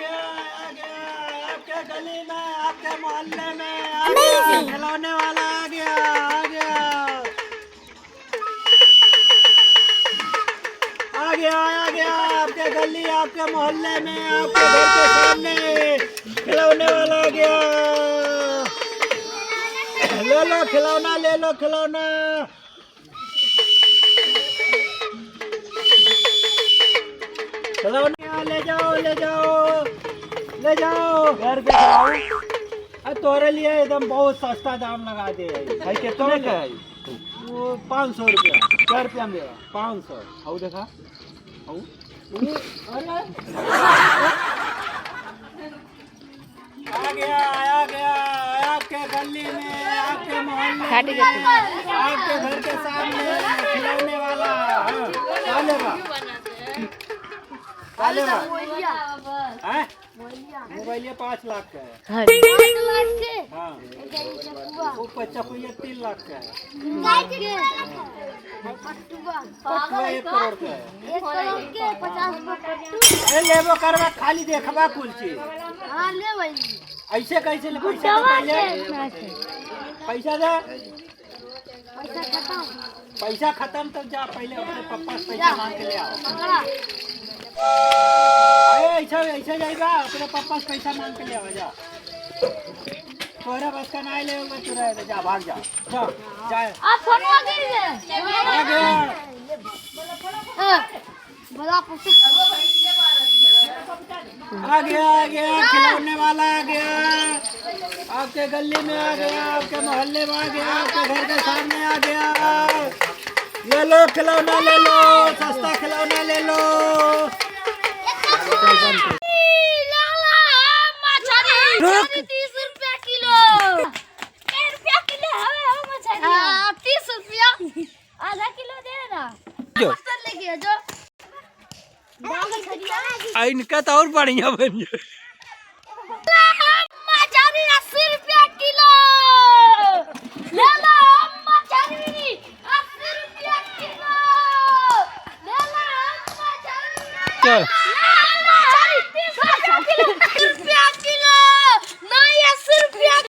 आपके गली में, आपके मोहल्ले में आ गया, खिलौने वाला आ गया, आ गया, आ गया, आ गया, आपके गली, आपके मोहल्ले में, आपके घर के सामने खिलौने वाला आ गया। ले लो खिलौना, ले लो खिलौना। खिलौना ले जाओ, ले जाओ, ले जाओ घर पे खिलाओ। तोरे लिए एकदम बहुत सस्ता दाम लगा दे। कितने का है? वो 500 रुपया। क्या रुपया में 500। आओ देखा, आओ। आ गया, आ गया, आपके गली में, आपके मोहल्ले में, आपके घर के सामने खिलौने वाला। मोबाइल 5 लाख का है। हाँ, वो चकुया 3 लाख का है। पटुआ 1 करोड़ का है। लेबो करवा, खाली देखबा कुल चीज। ऐसे कैसे ले? पैसा दे, पैसा दे। पैसा खत्म तब जा, पहले अपने पप्पा से पैसा मांग के ले आओ। ऐसा ऐसे जाएगा, अपने पप्पा से पैसा मांग के ले आओ जा। तोरा बस का नहीं ले, तू रहे जा, भाग जा, जा, जा। आप फोन गिर गए। आ गया, आ गया, आ गया, खिलौने वाला आ गया, आपके गली में आ गया, आपके मोहल्ले में आ गया, आपके घर के सामने आ गया। ले लो खिलौना, ले लो, सस्ता खिलौना ले लो। 30 रुपया किलो। 1 रुपया किलो हवे मछली। 30 रुपया आधा किलो दे ना। लेके जो इनका तो और बढ़िया बन जाए। मछली 80 रुपया किलो। ले लो मछली 80 रुपया किलो। ले लो मछली।